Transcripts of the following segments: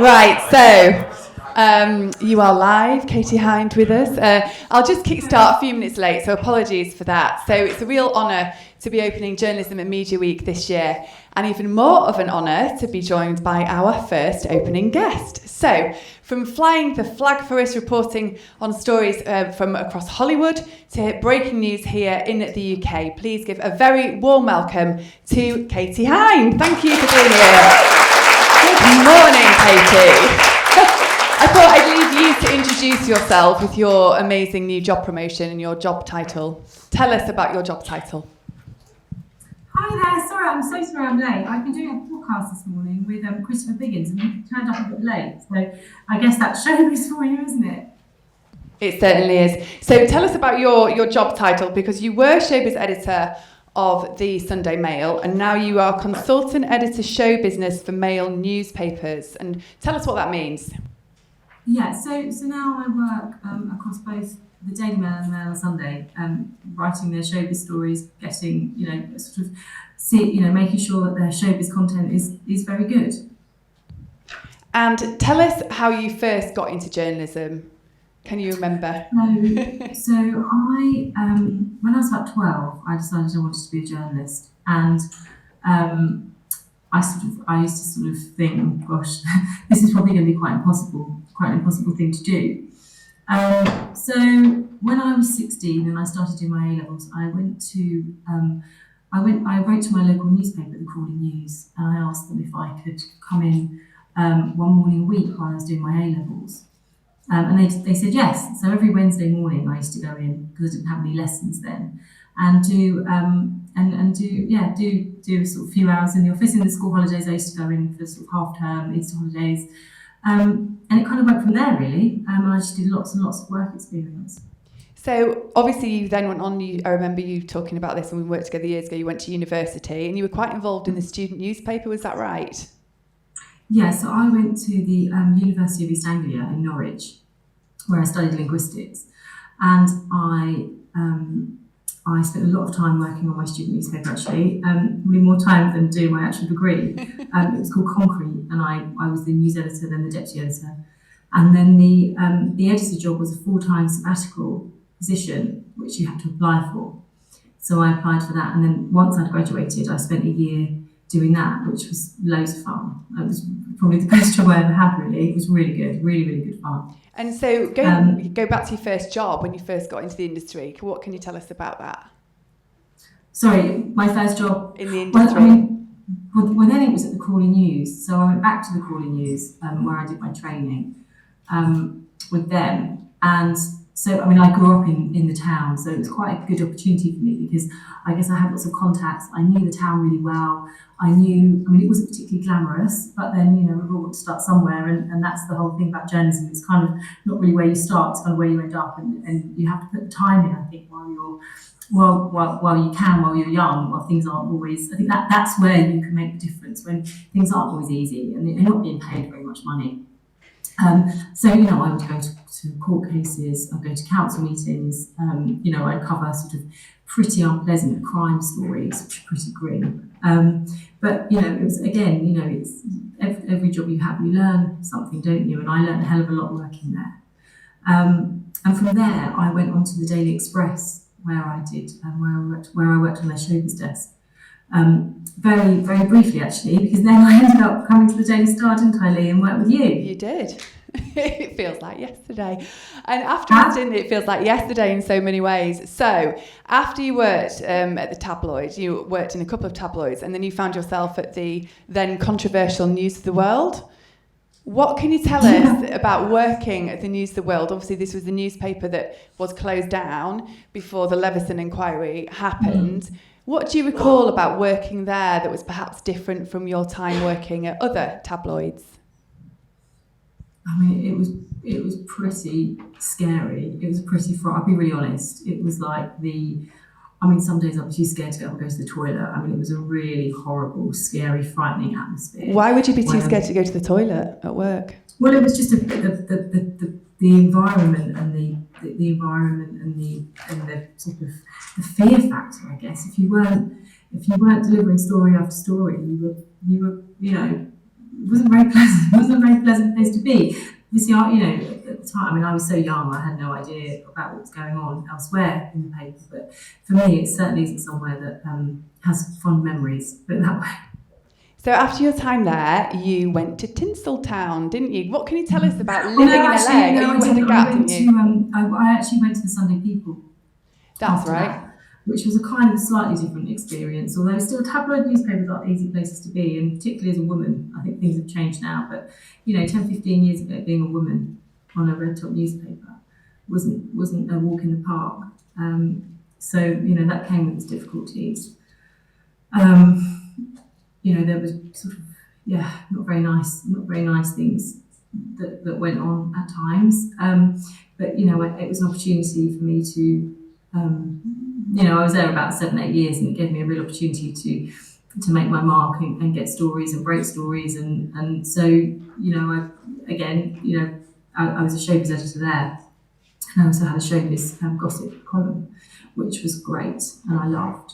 Right, so you are live, Katie Hind with us. I'll just kickstart a few minutes late, so apologies for that. So it's a real honour to be opening Journalism and Media Week this year, and even more of an honour to be joined by our first opening guest. So, from flying the flag for us, reporting on stories from across Hollywood to breaking news here in the UK, please give a very warm welcome to Katie Hind. Thank you for being here. Good morning, Katie. I thought I'd leave you to introduce yourself with your amazing new job promotion and your job title. Tell us about your job title. Hi there, sorry, I'm so sorry I'm late. I've been doing a podcast this morning with Christopher Biggins and he turned up a bit late, so I guess that's showbiz for you, isn't it? It certainly is. So tell us about your job title, because you were showbiz editor of the Sunday Mail and now you are consultant editor show business for Mail newspapers. And tell us what that means. Yeah, so now I work across both the Daily Mail and the Mail on Sunday, writing their showbiz stories, getting, making sure that their showbiz content is very good. And tell us how you first got into journalism. Can you remember? So I, when I was about 12, I decided I wanted to be a journalist, and I used to sort of think, gosh, this is probably going to be quite an impossible thing to do. So when I was 16 and I started doing my A-levels, I wrote to my local newspaper, the Crawley News, and I asked them if I could come in one morning a week while I was doing my A-levels. And they said yes. So every Wednesday morning I used to go in, because I didn't have any lessons then, and do a sort of few hours in the office. In the school holidays I used to go in for sort of half term, Easter holidays. And it kind of went from there, really. And I just did lots and lots of work experience. So obviously you then went on, I remember you talking about this when we worked together years ago, you went to university and you were quite involved in the student newspaper, was that right? Yeah, so I went to the University of East Anglia in Norwich, where I studied linguistics. And I spent a lot of time working on my student newspaper, actually, really more time than doing my actual degree. It was called Concrete, and I was the news editor, then the deputy editor. And then the editor job was a full-time sabbatical position, which you had to apply for. So I applied for that, and then once I'd graduated, I spent a year doing that, which was loads of fun. It was probably the best job I ever had, really. It was really good, really, really good fun. And so go back to your first job when you first got into the industry. What can you tell us about that? Sorry, my first job in the industry. Well, then it was at the Crawley News. So I went back to the Crawley News where I did my training with them. And so, I grew up in the town, so it was quite a good opportunity for me because I guess I had lots of contacts. I knew the town really well. It wasn't particularly glamorous, but then, we've all got to start somewhere, and that's the whole thing about journalism. It's kind of not really where you start, it's kind of where you end up, and you have to put the time in, I think, while you're young, while things aren't always, I think that's where you can make the difference, when things aren't always easy and you're not being paid very much money. I would go to court cases, I'd go to council meetings, I'd cover sort of pretty unpleasant crime stories, which are pretty grim. But it was, again, it's every job you have, you learn something, don't you? And I learned a hell of a lot working there. And from there, I went on to the Daily Express, where I worked on their showbiz desk. Very, very briefly, actually, because then I ended up coming to the Daily Star, didn't I, Lee, and work with you. You did. It feels like yesterday. And afterwards, didn't it? It feels like yesterday in so many ways. So after you worked at the tabloid, you worked in a couple of tabloids, and then you found yourself at the then controversial News of the World. What can you tell us about working at the News of the World? Obviously, this was the newspaper that was closed down before the Leveson inquiry happened. What do you recall about working there that was perhaps different from your time working at other tabloids? It was pretty scary. It was pretty frightening. I'll be really honest. It was like some days I was too scared to get up and go to the toilet. It was a really horrible, scary, frightening atmosphere. Why would you be too scared to go to the toilet at work? Well, it was just the environment and the environment and the sort of the fear factor, I guess. If you weren't delivering story after story, you were wasn't very pleasant. It wasn't a very pleasant place to be. Obviously, at the time, I mean, I was so young, I had no idea about what was going on elsewhere in the paper. But for me, it certainly isn't somewhere that has fond memories, put it that way. So after your time there, you went to Tinseltown, didn't you? What can you tell us about living in LA? You had a gap, didn't you? I actually went to the Sunday People. That's right. That, which was a kind of slightly different experience, although still tabloid newspapers aren't easy places to be, and particularly as a woman, I think things have changed now, but 10, 15 years ago, being a woman on a red top newspaper wasn't a walk in the park. So that came with its difficulties. There was sort of not very nice things that went on at times. But it was an opportunity for me to I was there about 7-8 years, and it gave me a real opportunity to make my mark and get stories and break stories, and so I was a showbiz editor there, and I also had a showbiz gossip column, which was great and I loved.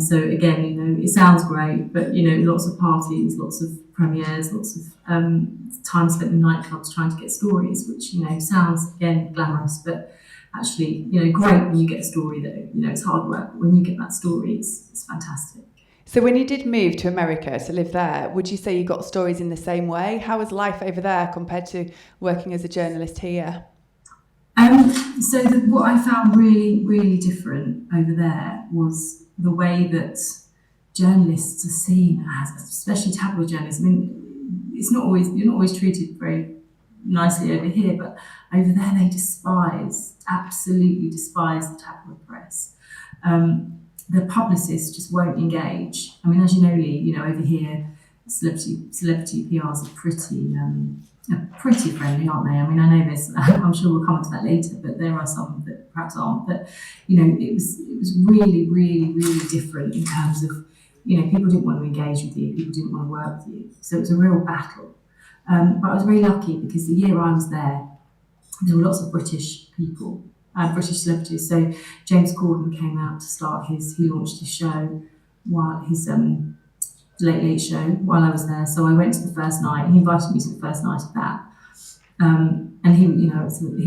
So again, it sounds great, but lots of parties, lots of premieres, lots of time spent in nightclubs trying to get stories, which sounds again glamorous, but actually great when you get a story that it's hard work, but when you get that story, it's fantastic. So when you did move to America to live there, would you say you got stories in the same way? How was life over there compared to working as a journalist here? What I found really, really different over there was the way that journalists are seen as, especially tabloid journalists. I mean, you're not always treated very nicely over here, but over there they absolutely despise the tabloid press. The publicists just won't engage. I mean, as you know, Lee, over here, celebrity PRs are pretty friendly, aren't they? I mean, I know this. I'm sure we'll come to that later, but there are some that perhaps aren't. But it was really, really, really different in terms of people didn't want to engage with you, people didn't want to work with you, so it was a real battle. But I was very lucky because the year I was there were lots of British people, British celebrities. So James Corden came out to start he launched his show, his Late Late Show, while I was there. So I went to the first night. He invited me to the first night of that. And he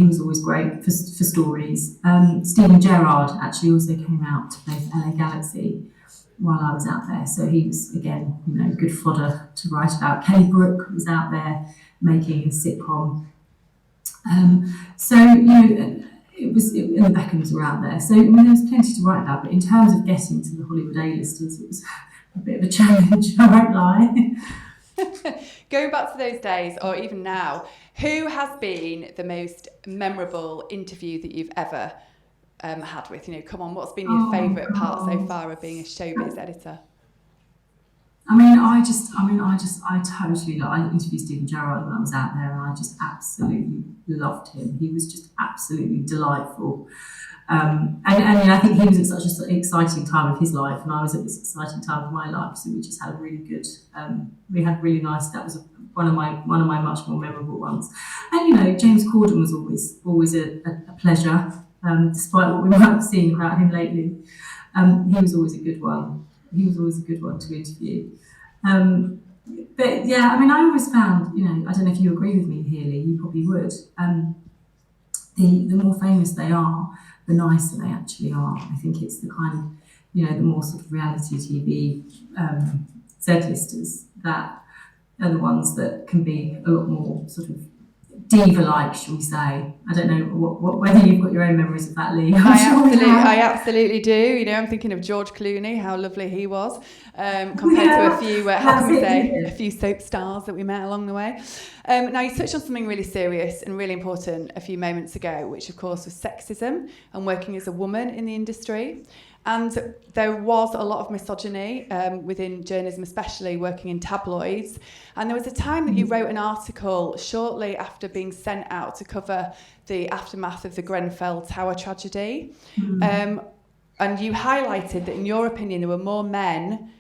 was always great for stories. Stephen Gerrard actually also came out to play for LA Galaxy while I was out there. So he was, again, good fodder to write about. Kelly Brook was out there making a sitcom. And the Beckhams were out there. So, there was plenty to write about. But in terms of getting to the Hollywood A-listers, it was a bit of a challenge, I won't lie. Going back to those days, or even now, who has been the most memorable interview that you've ever had with? Come on, what's been your favourite part so far of being a showbiz editor? I interviewed Stephen Gerrard when I was out there, and I just absolutely loved him. He was just absolutely delightful. I think he was at such an exciting time of his life, and I was at this exciting time of my life. So we just had a really good. We had really nice. That was one of my much more memorable ones. And James Corden was always a pleasure, despite what we might have seen about him lately. He was always a good one. He was always a good one to interview. But yeah, I always found, I don't know if you agree with me here, Lee, you probably would. The more famous they are, the nicer they actually are. I think it's the kind of, the more sort of reality TV Z-listers that are the ones that can be a lot more sort of diva-like, shall we say. I don't know whether you've got your own memories of that, Lee. I absolutely do. I'm thinking of George Clooney, how lovely he was, compared to a few, a few soap stars that we met along the way. Now, you touched on something really serious and really important a few moments ago, which of course was sexism and working as a woman in the industry. And there was a lot of misogyny within journalism, especially working in tabloids. And there was a time that you wrote an article shortly after being sent out to cover the aftermath of the Grenfell Tower tragedy. And you highlighted that, in your opinion, there were more men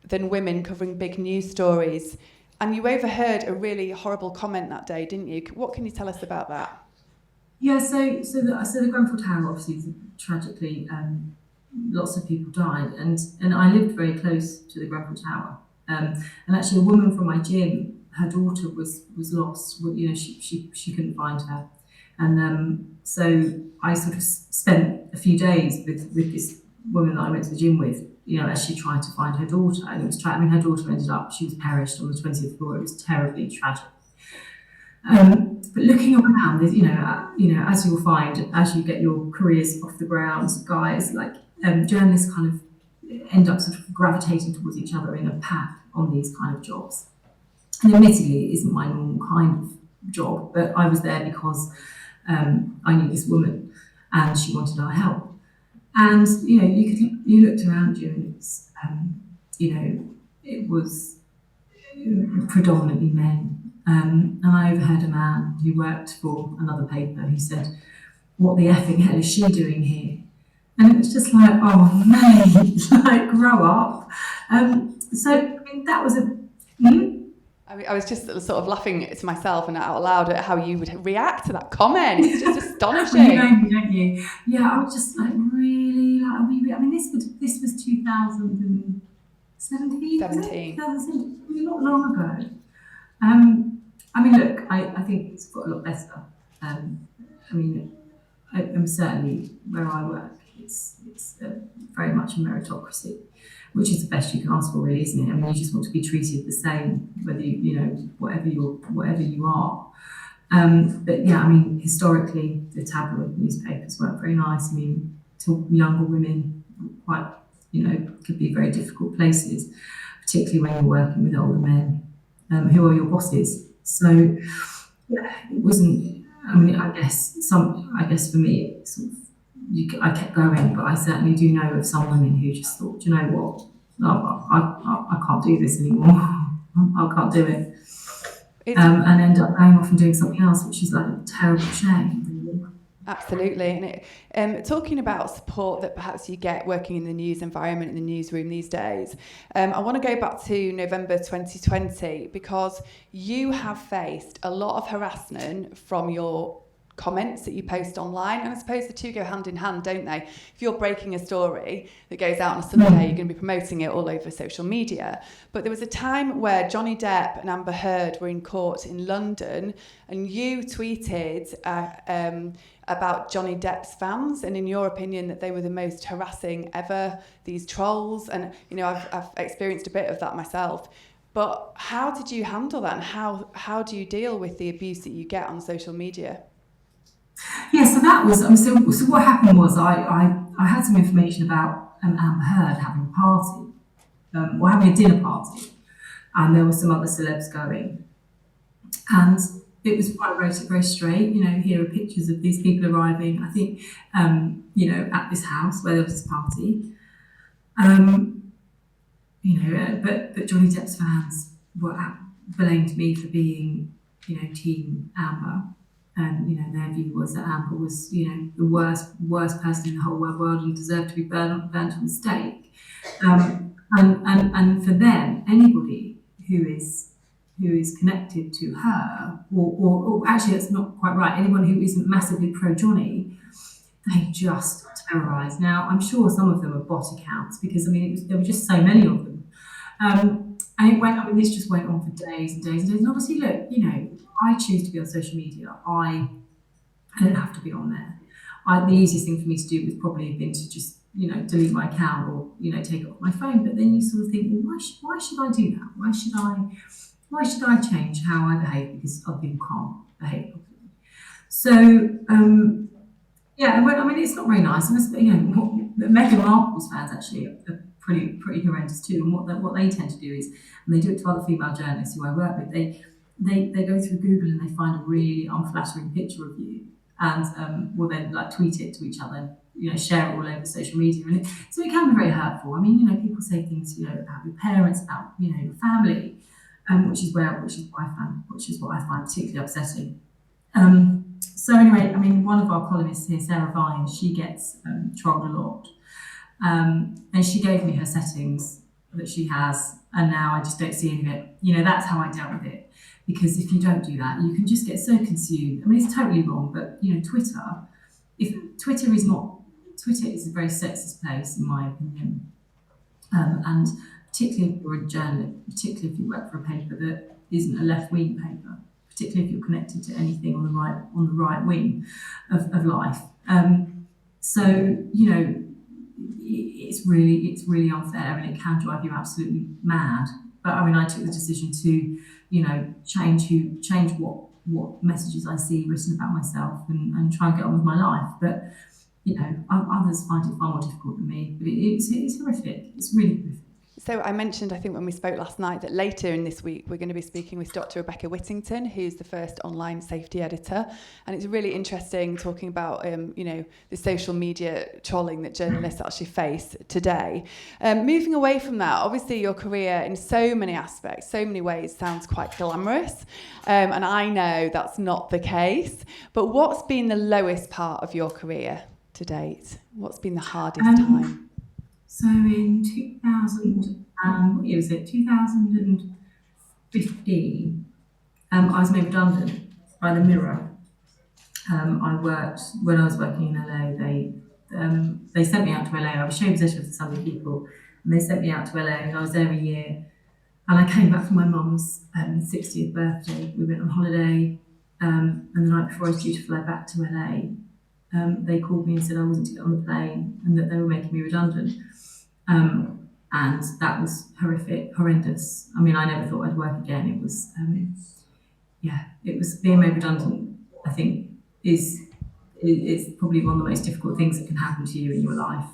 than women covering big news stories. And you overheard a really horrible comment that day, didn't you? What can you tell us about that? Yeah, so the Grenfell Tower, obviously, tragically, lots of people died, and I lived very close to the Grenfell Tower. And actually, a woman from my gym her daughter was lost. Well, you know, she couldn't find her, and so I sort of spent a few days with this woman that I went to the gym with, you know, as she tried to find her daughter. And it was her daughter ended up, she was perished on the 20th floor. It was terribly tragic. But looking around, there's, you know, as you'll find, as you get your careers off the ground, guys, like journalists kind of end up sort of gravitating towards each other in a pack on these kind of jobs. And admittedly, it isn't my normal kind of job, but I was there because I knew this woman and she wanted our help. And you know, you looked around you, and it's you know, it was predominantly men. And I overheard a man who worked for another paper who said, "What the effing hell is she doing here?" And it was just like, oh mate, like grow up. So I mean, that was a. I was just sort of laughing to myself and out loud at how you would react to that comment. It's just astonishing. You know me, don't you? Yeah, I was just like really like. I mean, this was 2017. 17. 2017, not long ago. I mean, look, I think it's got a lot better. I mean, I'm certainly where I work. It's very much a meritocracy, which is the best you can ask for, really, isn't it? I mean, you just want to be treated the same, whether you know whatever you are. But yeah, I mean, historically, the tabloid newspapers weren't very nice. I mean, to younger women, quite, you know, could be very difficult places, particularly when you're working with older men who are your bosses. So yeah, it wasn't. I mean, I guess for me, it sort of, I kept going, but I certainly do know of some women who just thought, you know what, no, I can't do this anymore. I can't do it, and end up going off and doing something else, which is like a terrible shame. Absolutely. And talking about support that perhaps you get working in the news environment, in the newsroom these days, I want to go back to November 2020, because you have faced a lot of harassment from your comments that you post online, and I suppose the two go hand in hand, don't they? If you're breaking a story that goes out on a Sunday, you're going to be promoting it all over social media. But there was a time where Johnny Depp and Amber Heard were in court in London, and you tweeted about Johnny Depp's fans, and in your opinion that they were the most harassing ever, these trolls. And you know, I've experienced a bit of that myself. But how did you handle that, and how do you deal with the abuse that you get on social media? Yeah, so that was so what happened was I had some information about Amber Heard having a party, or having a dinner party, and there were some other celebs going, and it was quite very straight. You know, here are pictures of these people arriving. I think you know, at this house where there was this party. You know, but Johnny Depp's fans blamed me for being, you know, Team Amber. And you know, their view was that Amber was, you know, the worst person in the whole world and deserved to be burnt on the stake. And for them, anybody who is connected to her, or actually that's not quite right, anyone who isn't massively pro Johnny, they just terrorise. Now I'm sure some of them are bot accounts, because I mean there were just so many of them. And it went. I mean, this just went on for days and days and days. And obviously, look, you know, I choose to be on social media. I don't have to be on there. The easiest thing for me to do would probably have been to just, you know, delete my account or, you know, take it off my phone. But then you sort of think, well, why should I do that? Why should I change how I behave because other people can't behave properly? So yeah, I mean, it's not very nice. And it's, you know, Meghan Markle's fans actually are pretty horrendous too. And what they tend to do is, and they do it to other female journalists who I work with, they go through Google and they find a really unflattering picture of you, and will then like tweet it to each other, and, you know, share it all over social media, and so it can be very hurtful. I mean, you know, people say things, you know, about your parents, about, you know, your family, which is what I find particularly upsetting. So anyway, I mean, one of our columnists here, Sarah Vine, she gets trolled a lot, and she gave me her settings that she has, and now I just don't see any of it. You know, that's how I dealt with it. Because if you don't do that, you can just get so consumed. I mean, it's totally wrong, but you know, Twitter is a very sexist place, in my opinion. And particularly if you're a journalist, particularly if you work for a paper that isn't a left-wing paper, particularly if you're connected to anything on the right wing of life. So it's really unfair, and it can drive you absolutely mad. But I mean, I took the decision to change what messages I see written about myself, and try and get on with my life. But others find it far more difficult than me. But it's horrific. It's really horrific. So I mentioned, I think when we spoke last night, that later in this week we're going to be speaking with Dr. Rebecca Whittington, who's the first online safety editor, and it's really interesting talking about the social media trolling that journalists actually face today. Moving away from that, obviously your career in so many aspects, so many ways sounds quite glamorous, and I know that's not the case. But what's been the lowest part of your career to date? What's been the hardest time? So in 2015, I was made redundant by the Mirror. When I was working in LA, they sent me out to LA. I was showbiz editor for the Sunday People, and they sent me out to LA, and I was there a year. And I came back from my mum's 60th birthday. We went on holiday, and the night before I was due to fly back to LA, they called me and said I wasn't to get on the plane, and that they were making me redundant. And that was horrendous. I mean, I never thought I'd work again. It was being made redundant, I think, is probably one of the most difficult things that can happen to you in your life.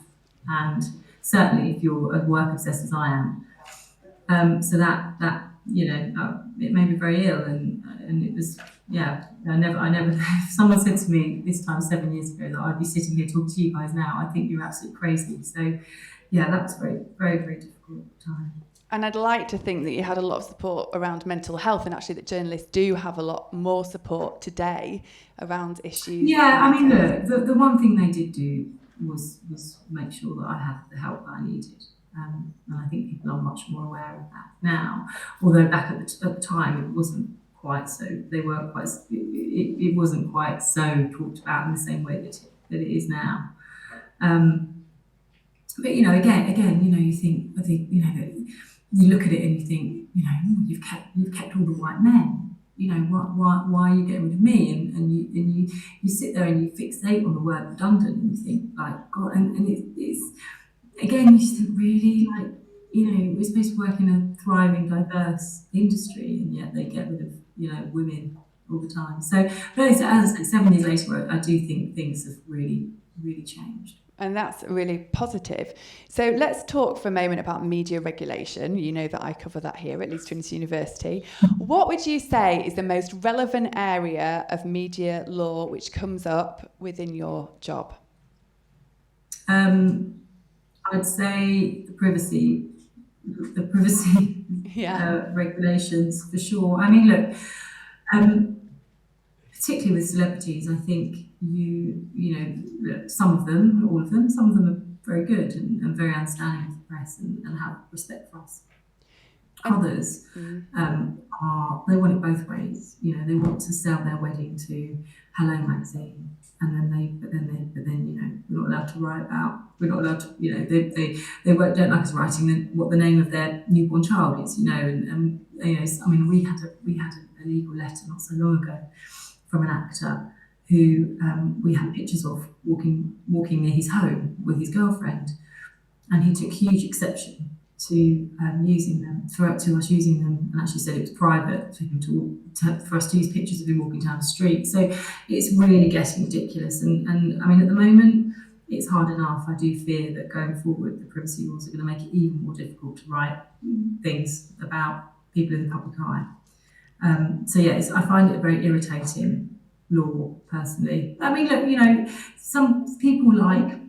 And certainly if you're as work obsessed as I am. So that it made me very ill, and it was, I never, if someone said to me this time 7 years ago that I'd be sitting here talking to you guys now, I think you're absolutely crazy. So yeah, that was a very, very, very difficult time. And I'd like to think that you had a lot of support around mental health, and actually that journalists do have a lot more support today around issues. Yeah, I mean, look, the one thing they did do was make sure that I had the help that I needed. And I think people are much more aware of that now. Although back at the time, it wasn't quite so. It wasn't quite so talked about in the same way that it is now. But again, you think, you look at it and you think, you've kept all the white men. Why are you getting rid of me? And you sit there and you fixate on the word redundant, and you think, like, God, and it's again, you just think, really, like, we're supposed to work in a thriving, diverse industry, and yet they get rid of women all the time. So, but as I say, 7 years later, I do think things have really, really changed. And that's really positive. So let's talk for a moment about media regulation. You know that I cover that here at Leeds Trinity University. What would you say is the most relevant area of media law which comes up within your job? I'd say the privacy regulations, for sure. I mean, look, particularly with celebrities, I think some of them, not all of them, some of them are very good and very understanding of the press and have respect for us. Others they want it both ways. They want to sell their wedding to Hello magazine, and then we're not allowed to write about. We're not allowed to. Don't like us writing what the name of their newborn child is. I mean, we had a legal letter not so long ago from an actor who we had pictures of walking near his home with his girlfriend, and he took huge exception to using them, to us using them, and actually said it was private for him for us to use pictures of him walking down the street. So it's really getting ridiculous, and I mean, at the moment it's hard enough. I do fear that going forward the privacy laws are going to make it even more difficult to write things about people in the public eye. So yes, I find it a very irritating law, personally. I mean, look, some people like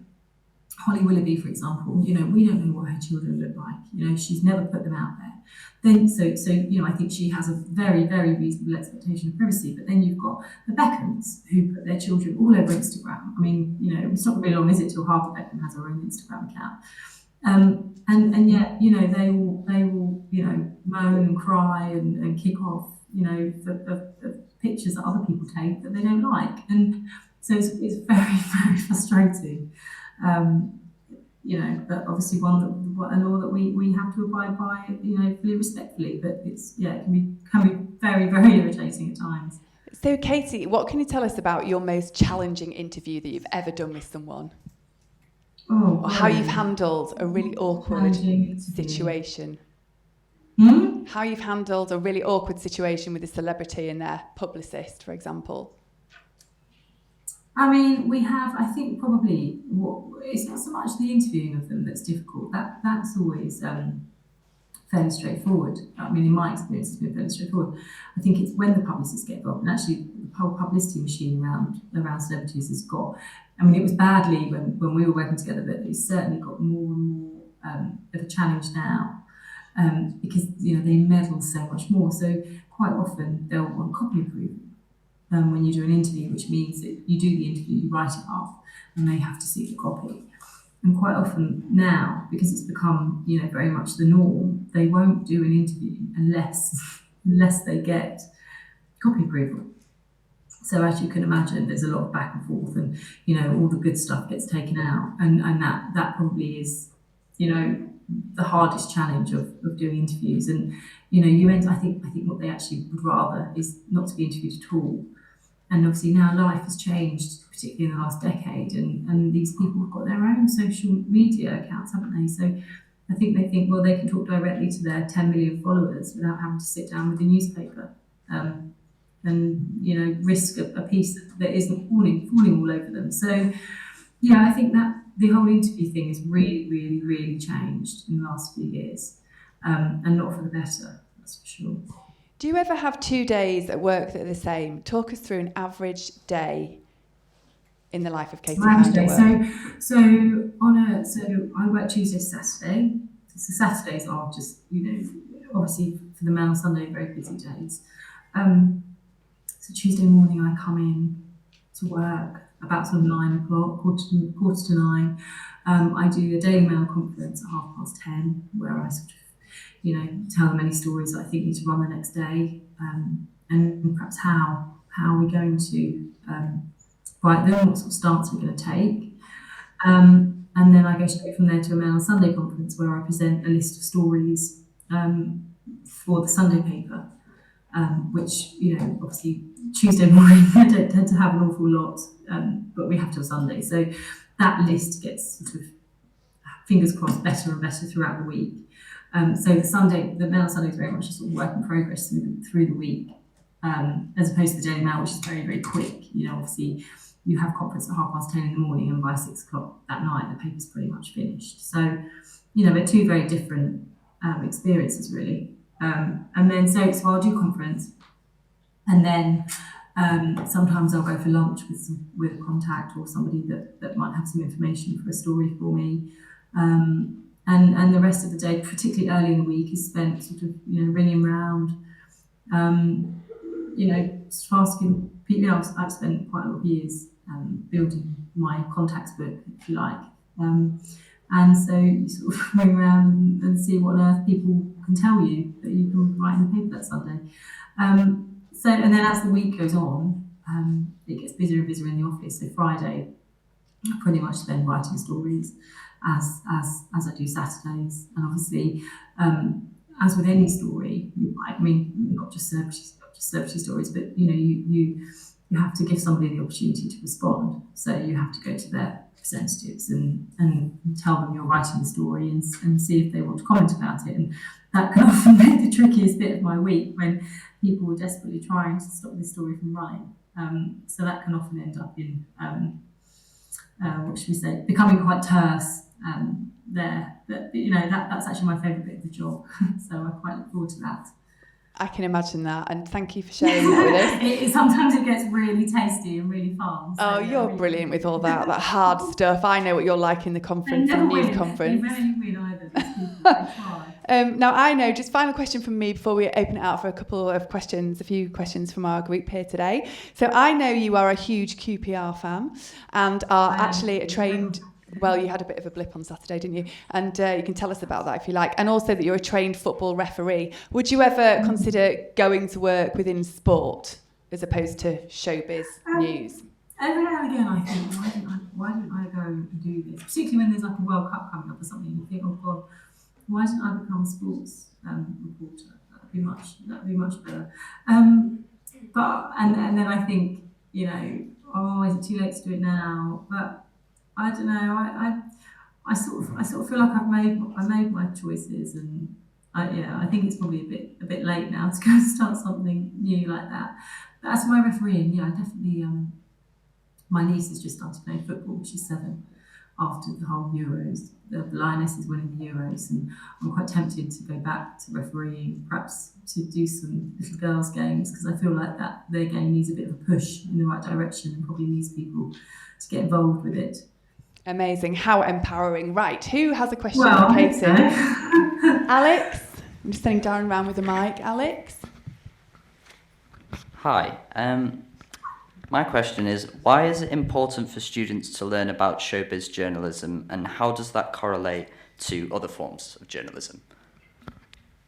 Holly Willoughby, for example, we don't know what her children look like. She's never put them out there. Then, so I think she has a very, very reasonable expectation of privacy. But then you've got the Beckhams who put their children all over Instagram. I mean, it's not very long, is it, till Harvey Beckham has her own Instagram account. And yet, they will moan and cry and kick off, for pictures that other people take that they don't like. And so it's very, very frustrating. but obviously a law that we have to abide by, fully respectfully. But it can be very, very irritating at times. So, Katie, what can you tell us about your most challenging interview that you've ever done with someone? Or how you've handled a really awkward situation? How you've handled a really awkward situation with a celebrity and their publicist, for example? I mean, I think probably it's not so much the interviewing of them that's difficult. That's always fairly straightforward. I mean, in my experience, it's been fairly straightforward. I think it's when the publicists get involved, and actually the whole publicity machine around celebrities has got. I mean, it was badly when we were working together, but it's certainly got more and more of a challenge now because they meddle so much more. So quite often they'll want copy approval when you do an interview, which means that you do the interview, you write it up, and they have to see the copy. And quite often now, because it's become very much the norm, they won't do an interview unless they get copy approval. So as you can imagine, there's a lot of back and forth, and all the good stuff gets taken out, and that probably is the hardest challenge of doing interviews. And I think what they actually would rather is not to be interviewed at all. And obviously now life has changed, particularly in the last decade, and these people have got their own social media accounts, haven't they? So I think they think, well, they can talk directly to their 10 million followers without having to sit down with the newspaper and risk a piece that isn't falling all over them. So I think that the whole interview thing has really, really, really changed in the last few years, and not for the better, that's for sure. Do you ever have 2 days at work that are the same? Talk us through an average day in the life of Katie Hind at work. So I work Tuesday to Saturday. So Saturdays are just, obviously for the male Sunday, very busy days. So Tuesday morning I come in to work about sort of 9 o'clock, quarter to 9. I do a Daily Mail conference at 10:30, where I sort of tell them any stories that I think need to run the next day, and perhaps how we're going to write them, what sort of stance we're going to take. And then I go straight from there to a Mail on Sunday conference where I present a list of stories for the Sunday paper, which, obviously Tuesday morning I don't tend to have an awful lot, but we have till Sunday. So that list gets sort of, fingers crossed, better and better throughout the week. So the Mail on Sunday is very much a sort of work in progress through the week, as opposed to the Daily Mail, which is very, very quick. Obviously you have conference at 10:30 in the morning, and by 6 o'clock that night the paper's pretty much finished. So, they're two very different experiences really. And then so I'll do conference, and then sometimes I'll go for lunch with a contact or somebody that might have some information for a story for me. And the rest of the day, particularly early in the week, is spent sort of, ringing round, just asking people. I've spent quite a lot of years building my contacts book, if you like. And so you sort of ring around and see what on earth people can tell you that you can write in the paper that Sunday. And then as the week goes on, it gets busier and busier in the office. So Friday, I pretty much spend writing stories, as I do Saturdays. And obviously, as with any story, not just celebrity stories, but you have to give somebody the opportunity to respond. So you have to go to their representatives and tell them you're writing the story and see if they want to comment about it. And that can often be the trickiest bit of my week, when people are desperately trying to stop this story from running. So that can often end up in becoming quite terse there. But that's actually my favourite bit of the job. So I quite look forward to that. I can imagine that, and thank you for sharing that with us. Sometimes it gets really tasty and really fun. So you're really brilliant with all that hard stuff. I know what you're like in the conference and news conference. They rarely win either, these people. They try. Now I know, just final question from me before we open it out for a few questions from our group here today. So I know you are a huge QPR fan and are actually a trained... Well, you had a bit of a blip on Saturday, didn't you? And you can tell us about that if you like. And also that you're a trained football referee. Would you ever consider going to work within sport as opposed to showbiz news? Every now and again I think, why didn't I go and do this, particularly when there's like a World Cup coming up or something. You think, oh God, why didn't I become a sports reporter? That'd be much better. But then I think, oh, is it too late to do it now? But I don't know. I sort of feel like I made my choices, and I think it's probably a bit late now to go and start something new like that. But as for my refereeing, I definitely. My niece has just started playing football. She's 7 after the whole Euros. The Lioness is winning the Euros, and I'm quite tempted to go back to refereeing, perhaps to do some little girls' games, because I feel like that their game needs a bit of a push in the right direction and probably needs people to get involved with it. Amazing. How empowering. Right. Who has a question for Katie? Alex? I'm just sending Darren around with the mic. Alex? Hi. My question is, why is it important for students to learn about showbiz journalism, and how does that correlate to other forms of journalism?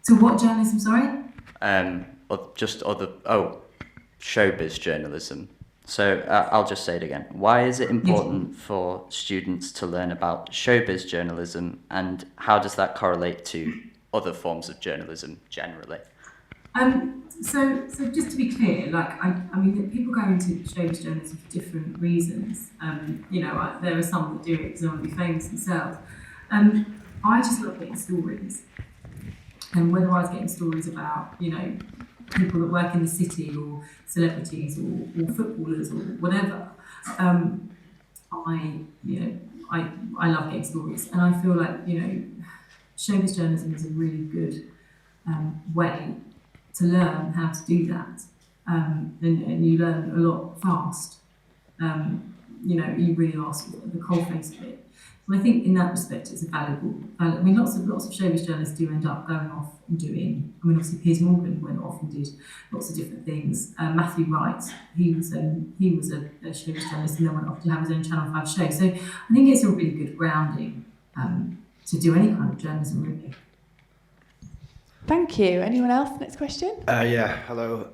So what journalism, sorry? Showbiz journalism. So I'll just say it again. Why is it important for students to learn about showbiz journalism, and how does that correlate to other forms of journalism generally? So just to be clear, I mean, people go into showbiz journalism for different reasons. There are some that do it because they want to be famous themselves. I just love getting stories, and whether I was getting stories about, people that work in the city, or celebrities, or footballers, or whatever, I love getting stories, and I feel like showbiz journalism is a really good way to learn how to do that, and you learn a lot fast. You really are sort of the coalface of it. So I think in that respect, it's a valuable. I mean, lots of showbiz journalists do end up going off and doing. I mean, obviously Piers Morgan went off and did lots of different things. Matthew Wright, he was a showbiz journalist and then went off to have his own Channel 5 show. So I think it's a really good grounding to do any kind of journalism, really. Thank you. Anyone else? Next question? Hello.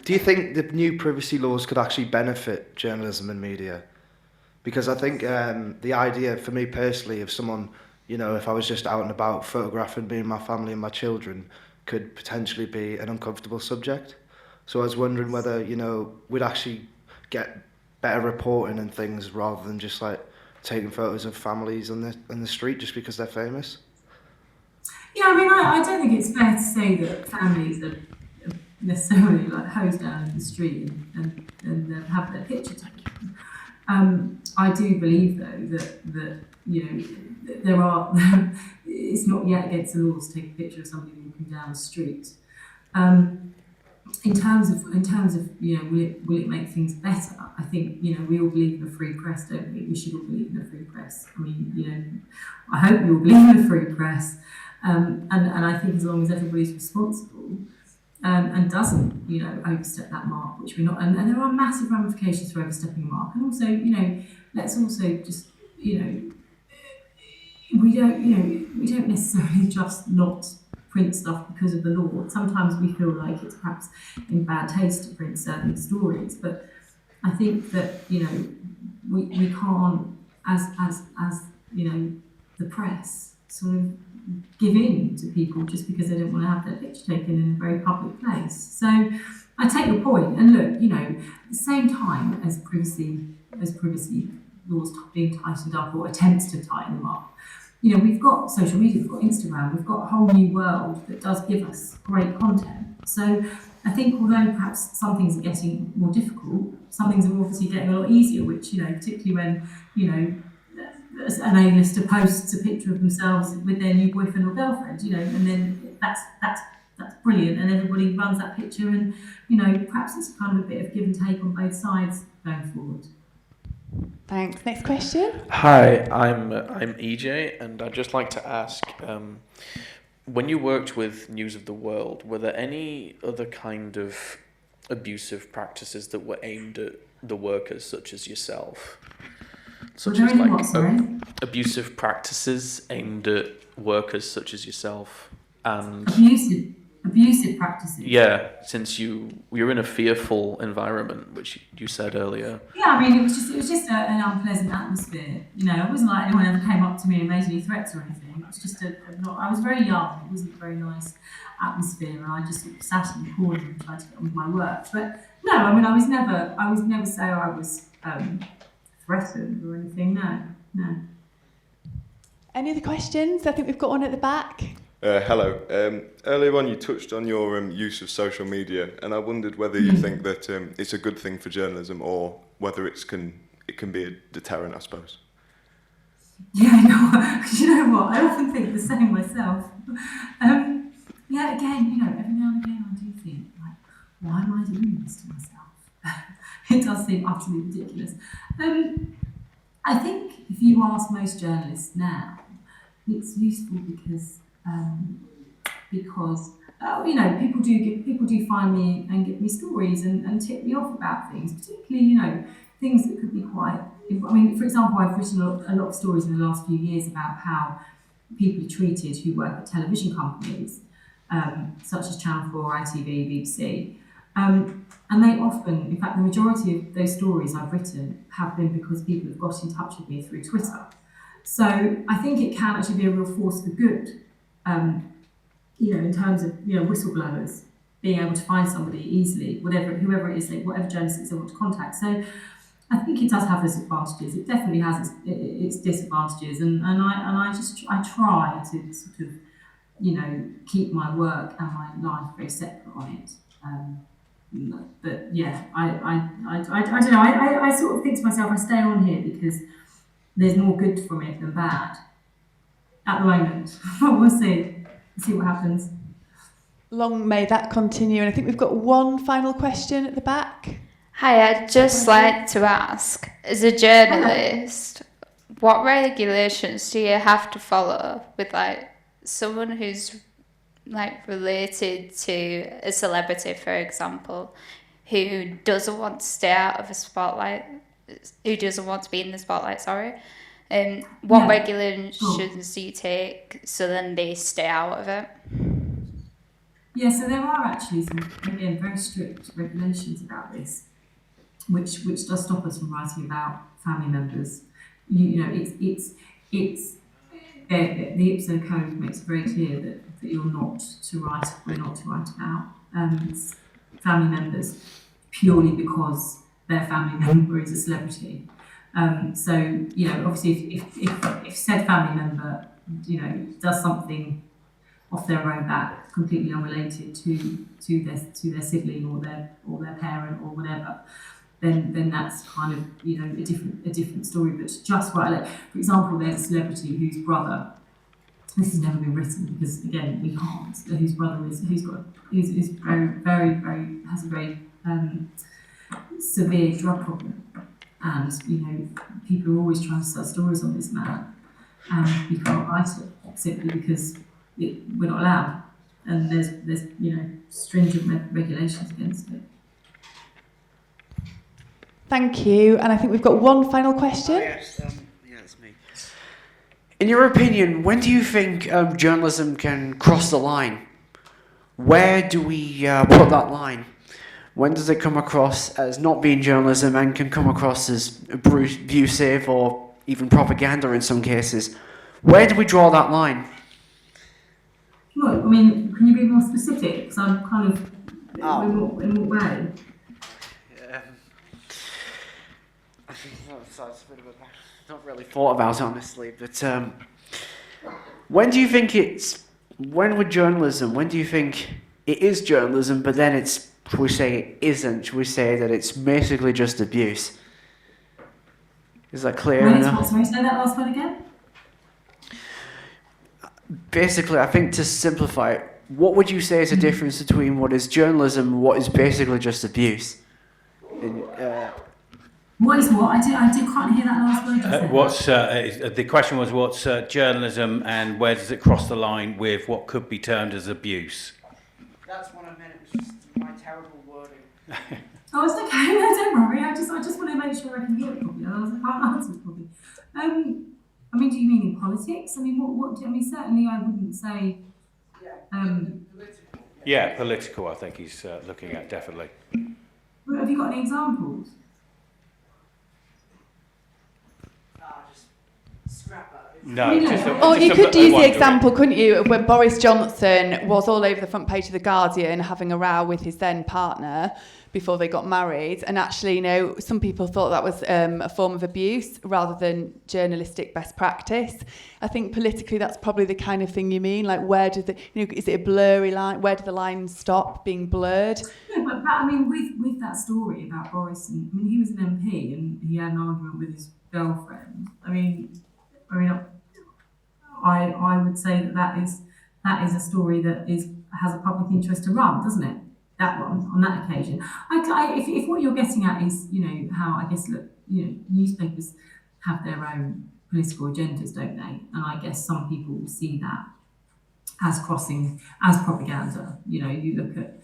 Do you think the new privacy laws could actually benefit journalism and media? Because I think the idea, for me personally, of someone, if I was just out and about photographing me and my family and my children, could potentially be an uncomfortable subject. So I was wondering whether, we'd actually get better reporting and things rather than just taking photos of families on the street just because they're famous. Yeah, I mean, I don't think it's fair to say that families are necessarily hosed down in the street and have their picture taken. I do believe, though, that there are. It's not yet against the law to take a picture of somebody walking down the street. In terms of will it make things better? I think we all believe in a free press, don't we? We should all believe in a free press. I mean, I hope you all believe in a free press. And I think as long as everybody's responsible and doesn't, overstep that mark, which we're not, and there are massive ramifications for overstepping a mark. And also, let's also just, we don't necessarily just not print stuff because of the law. Sometimes we feel like it's perhaps in bad taste to print certain stories, but I think that we can't, as the press, sort of give in to people just because they don't want to have their picture taken in a very public place. So I take your point, and look, at the same time as privacy laws being tightened up, or attempts to tighten them up, we've got social media, we've got Instagram, we've got a whole new world that does give us great content. So I think although perhaps some things are getting more difficult, some things are obviously getting a lot easier, which, particularly when, an A-lister posts a picture of themselves with their new boyfriend or girlfriend, and then that's brilliant, and everybody runs that picture, and perhaps it's kind of a bit of give and take on both sides going forward. Thanks. Next question. Hi, I'm EJ, and I'd just like to ask, when you worked with News of the World, were there any other kind of abusive practices that were aimed at the workers, such as yourself? Such as abusive practices aimed at workers such as yourself, and Abusive practices. Yeah, since you're in a fearful environment, which you said earlier. Yeah, I mean, it was just an unpleasant atmosphere. You know, it wasn't like anyone ever came up to me and made any threats or anything. It was just I was very young. It wasn't a very nice atmosphere, and I just sort of sat in the corner and tried to get on with my work. But no, I mean, I was never say I was threatened or anything. No. Any other questions? I think we've got one at the back. Hello. Earlier on you touched on your use of social media, and I wondered whether you think that it's a good thing for journalism or whether it can be a deterrent, I suppose. Yeah, you know what? I often think the same myself. Yeah, again, you know, every now and again I do think, like, why am I doing this to myself? It does seem utterly ridiculous. I think if you ask most journalists now, it's useful because you know, people do find me and give me stories and tip me off about things, particularly, you know, things that could be quite. I mean, for example, I've written a lot of stories in the last few years about how people are treated who work at television companies, such as Channel 4, ITV, BBC. And they often, in fact, the majority of those stories I've written have been because people have got in touch with me through Twitter. So I think it can actually be a real force for good, you know, in terms of, you know, whistleblowers being able to find somebody easily, whoever it is, whatever journalists they want to contact. So I think it does have its advantages. It definitely has its disadvantages, and I try to sort of, you know, keep my work and my life very separate on it. But yeah, I don't know. I sort of think to myself, I stay on here because there's more good from it than bad at the moment. But we'll see what happens. Long may that continue. And I think we've got one final question at the back. Hi, I'd just like to ask, as a journalist, what regulations do you have to follow with, like, someone who's, like, related to a celebrity, for example, who doesn't want to stay out of a spotlight, who doesn't want to be in the spotlight, sorry. What regulations do you take so then they stay out of it? Yeah, so there are actually some, again, very strict regulations about this, which does stop us from writing about family members. You know, it's the IPSO code makes it very clear that we're not to write about family members purely because their family member is a celebrity. So, you know, obviously if said family member, you know, does something off their own back, completely unrelated to their sibling or their parent or whatever, then that's kind of, you know, a different story. But just right, like, for example, there's a celebrity whose brother, this has never been written because again we can't, whose brother is very has a very severe drug problem, and you know, people are always trying to sell stories on this man, and we can't write it simply because we're not allowed, and there's you know, stringent regulations against it. Thank you. And I think we've got one final question. Yes, it's me. In your opinion, when do you think journalism can cross the line? Where do we put that line? When does it come across as not being journalism and can come across as abusive or even propaganda in some cases? Where do we draw that line? Well, I mean, can you be more specific? Because I'm kind of, in what way? That's a bit of a, not really thought about, honestly, but when do you think when do you think it is journalism, but then it's, should we say it isn't? Should we say that it's basically just abuse? Is that clear enough? Sorry, say that last one again? Basically, I think to simplify it, what would you say is the difference between what is journalism and what is basically just abuse? What is what? I can't hear that last word. The question was what's journalism and where does it cross the line with what could be termed as abuse? That's what I meant. It was just my terrible wording. Oh, it's okay. No, don't worry. I just want to make sure I can hear it properly. I can't answer it properly. I mean, do you mean in politics? I mean, what? I mean, certainly I wouldn't say. Yeah, political, I think he's looking at, definitely. Well, have you got any examples? No, You know, just Or you could use the wondering. example, couldn't you, of when Boris Johnson was all over the front page of The Guardian having a row with his then partner before they got married. And actually, some people thought that was a form of abuse rather than journalistic best practice. I think politically that's probably the kind of thing you mean. Like, where do is it a blurry line? Where do the lines stop being blurred? Yeah, but I mean, with that story about Boris, he was an MP and he had an argument with his girlfriend. I would say that is a story that has a public interest to run, doesn't it? That one on that occasion. If what you're getting at is how I guess newspapers have their own political agendas, don't they? And I guess some people will see that as crossing as propaganda. You look at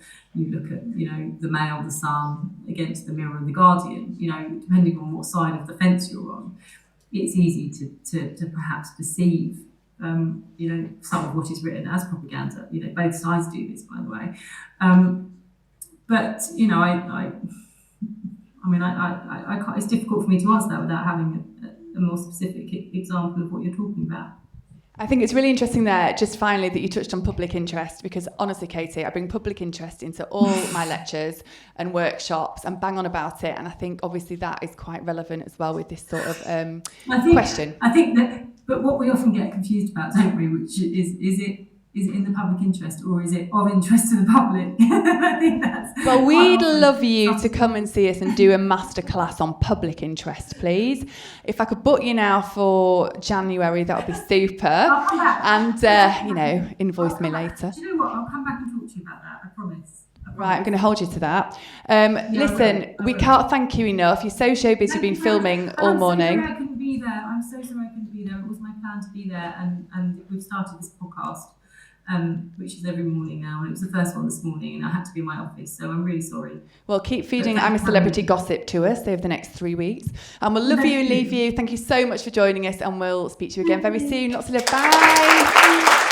the Mail, the Sun against the Mirror and the Guardian. Depending on what side of the fence you're on, it's easy to perhaps perceive some of what is written as propaganda. Both sides do this, by the way. But I can't, it's difficult for me to answer that without having a more specific example of what you're talking about. I think it's really interesting there, just finally, that you touched on public interest, because honestly, Katie, I bring public interest into all my lectures and workshops and bang on about it. And I think obviously that is quite relevant as well with this sort of question. I think that, but what we often get confused about, don't we, which is it in the public interest or is it of interest to the public? I think that's... Well, we'd love you to come and see us and do a masterclass on public interest, please. If I could book you now for January, that would be super. I'll come back. And, invoice me later. Do you know what? I'll come back and talk to you about that, I promise. Right, I'm going to hold you to that. Listen, we can't thank you enough. You're so showbiz, you've been filming all morning. I'm so sorry I couldn't be there. I'm so sorry I couldn't be there. It was my plan to be there, and we've started this podcast, which is every morning now, and it was the first one this morning, and I had to be in my office, so I'm really sorry. Well, keep feeding I'm a Celebrity gossip to us over the next 3 weeks, and we'll love you and leave you. Thank you so much for joining us, and we'll speak to you again very soon. Lots of love. Bye.